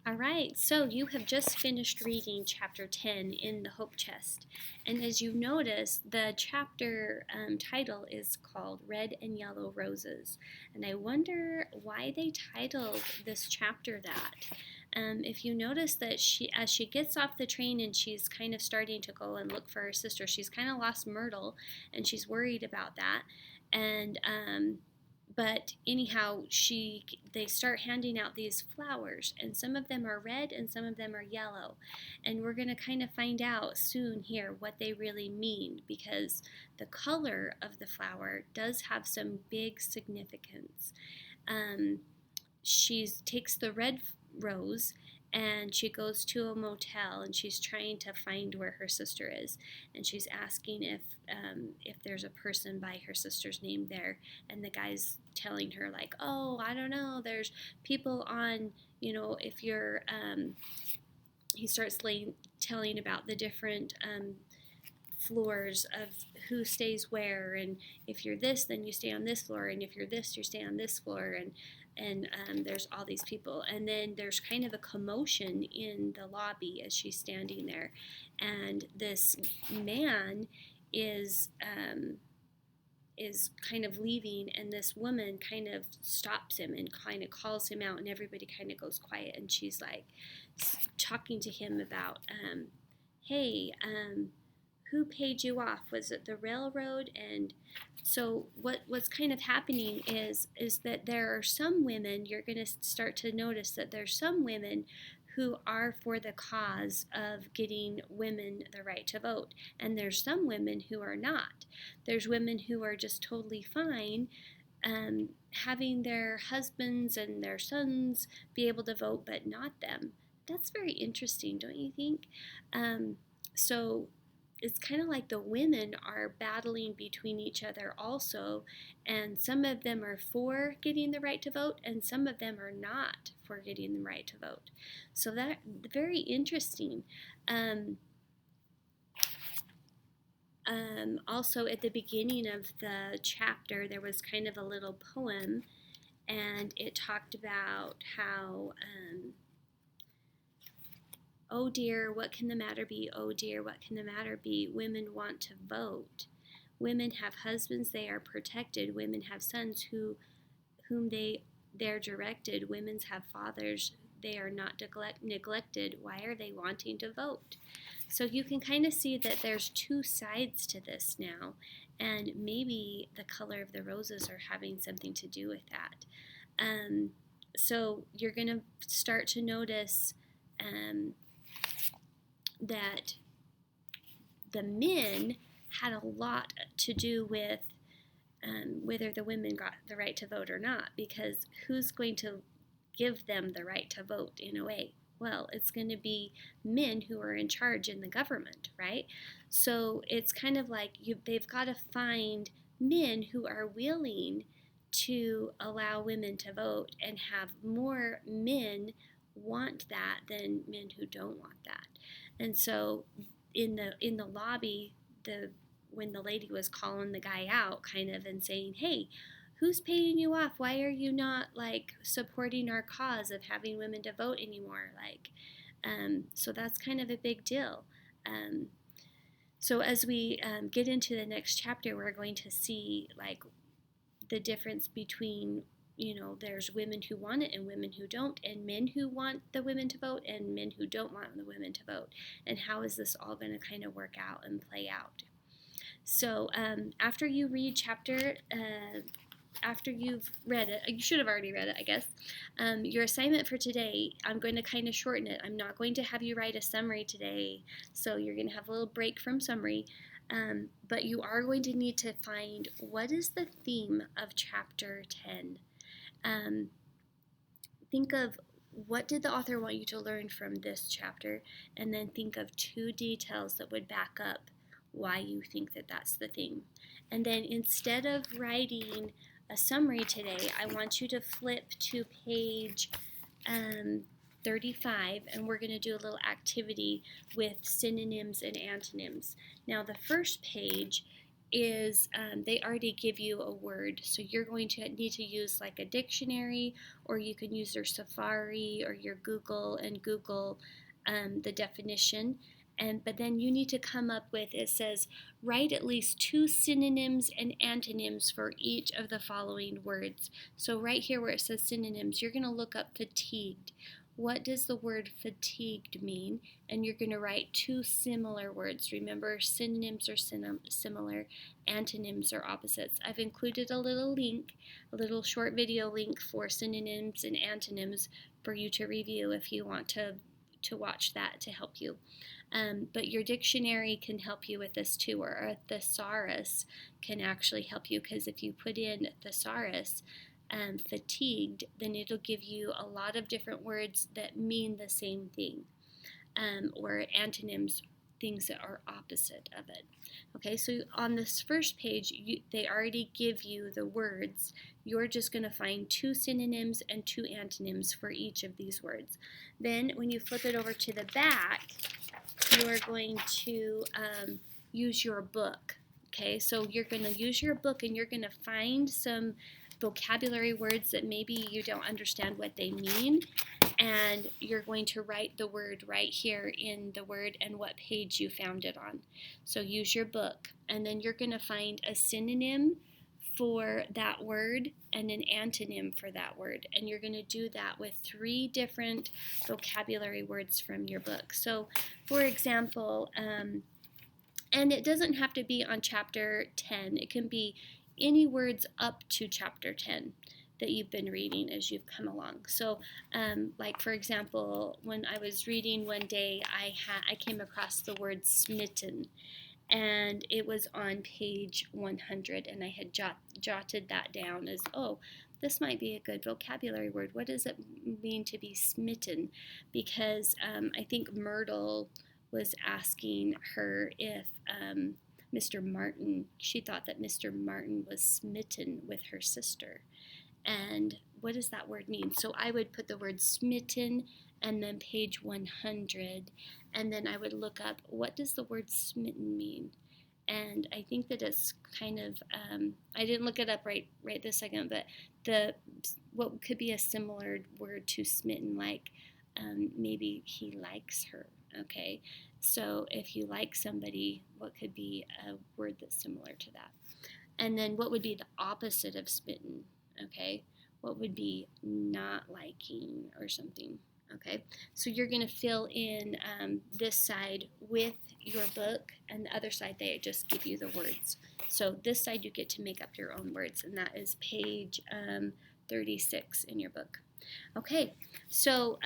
All right, so you have just finished reading chapter 10 in the Hope Chest. And as you notice, the chapter title is called Red and Yellow Roses. And I wonder why they titled this chapter that. If you notice that as she gets off the train and she's kind of starting to go and look for her sister, she's kind of lost Myrtle and she's worried about that. And but anyhow, they start handing out these flowers, and some of them are red and some of them are yellow. And we're going to kind of find out soon here what they really mean, because the color of the flower does have some big significance. She takes the red rose and she goes to a motel and she's trying to find where her sister is, and she's asking if there's a person by her sister's name there, and the guy's telling her like, oh, I don't know, there's people on, if you're he starts telling about the different floors of who stays where, and if you're this, then you stay on this floor, and if you're this, you stay on this floor, and there's all these people, and then there's kind of a commotion in the lobby as she's standing there, and this man is kind of leaving, and this woman kind of stops him and kind of calls him out, and everybody kind of goes quiet, and she's like talking to him about, hey, who paid you off? Was it the railroad? And so what's kind of happening is that there are some women, you're going to start to notice that there's some women who are for the cause of getting women the right to vote, and there's some women who are not. There's women who are just totally fine having their husbands and their sons be able to vote, but not them. That's very interesting, don't you think? So it's kind of like the women are battling between each other also, and some of them are for getting the right to vote and some of them are not for getting the right to vote. So that's very interesting. Also at the beginning of the chapter there was kind of a little poem, and it talked about how oh dear, what can the matter be? Oh dear, what can the matter be? Women want to vote. Women have husbands, they are protected. Women have sons whom they're directed. Women have fathers, they are not neglected. Why are they wanting to vote? So you can kind of see that there's two sides to this now, and maybe the color of the roses are having something to do with that. So you're going to start to notice that the men had a lot to do with whether the women got the right to vote or not, because who's going to give them the right to vote in a way? Well, it's going to be men who are in charge in the government, right? So it's kind of like they've got to find men who are willing to allow women to vote, and have more men want that than men who don't want that. And so in the lobby, when the lady was calling the guy out kind of and saying, hey, who's paying you off? Why are you not like supporting our cause of having women to vote anymore? So that's kind of a big deal. So as we get into the next chapter, we're going to see like the difference between, there's women who want it and women who don't, and men who want the women to vote and men who don't want the women to vote, and how is this all going to kind of work out and play out. So after you read after you've read it, you should have already read it, I guess, your assignment for today, I'm going to kind of shorten it. I'm not going to have you write a summary today, so you're going to have a little break from summary. But you are going to need to find what is the theme of chapter 10. Think of what did the author want you to learn from this chapter, and then think of 2 details that would back up why you think that that's the theme. And then instead of writing a summary today, I want you to flip to page 35, and we're going to do a little activity with synonyms and antonyms. Now the first page is they already give you a word. So you're going to need to use like a dictionary, or you can use your Safari or your Google and Google the definition. But then you need to come up with, it says, write at least 2 synonyms and antonyms for each of the following words. So right here where it says synonyms, you're going to look up fatigued. What does the word fatigued mean? And you're going to write 2 similar words. Remember, synonyms are similar, antonyms are opposites. I've included a little link, a little short video link for synonyms and antonyms for you to review if you want to watch that to help you. But your dictionary can help you with this too, or a thesaurus can actually help you, because if you put in thesaurus, fatigued, then it'll give you a lot of different words that mean the same thing, or antonyms, things that are opposite of it. Okay, so on this first page, they already give you the words. You're just going to find 2 synonyms and 2 antonyms for each of these words. Then when you flip it over to the back, you're going to use your book. Okay, so you're going to use your book and you're going to find some vocabulary words that maybe you don't understand what they mean, and you're going to write the word right here in the word and what page you found it on. So use your book, and then you're going to find a synonym for that word and an antonym for that word, and you're going to do that with 3 different vocabulary words from your book. So for example, and it doesn't have to be on chapter 10, it can be any words up to chapter 10 that you've been reading as you've come along. So like for example, when I was reading one day, I came across the word smitten, and it was on page 100, and I had jotted that down as, oh, this might be a good vocabulary word. What does it mean to be smitten? Because I think Myrtle was asking her if Mr. Martin, she thought that Mr. Martin was smitten with her sister. And what does that word mean? So I would put the word smitten and then page 100, and then I would look up, what does the word smitten mean? And I think that it's kind of, I didn't look it up right this second, but what could be a similar word to smitten, like maybe he likes her, okay? So if you like somebody, what could be a word that's similar to that? And then what would be the opposite of smitten, okay? What would be not liking or something, okay? So you're going to fill in this side with your book, and the other side they just give you the words. So this side you get to make up your own words, and that is page 36 in your book. Okay, so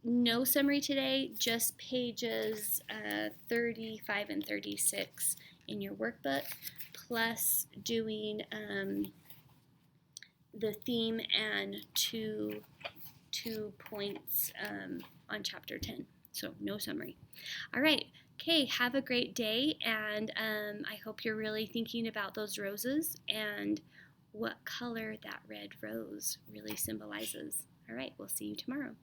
no summary today, just pages 35 and 36 in your workbook, plus doing the theme and two points on chapter 10. So no summary. All right. Okay, have a great day, and I hope you're really thinking about those roses and what color that red rose really symbolizes. All right, we'll see you tomorrow.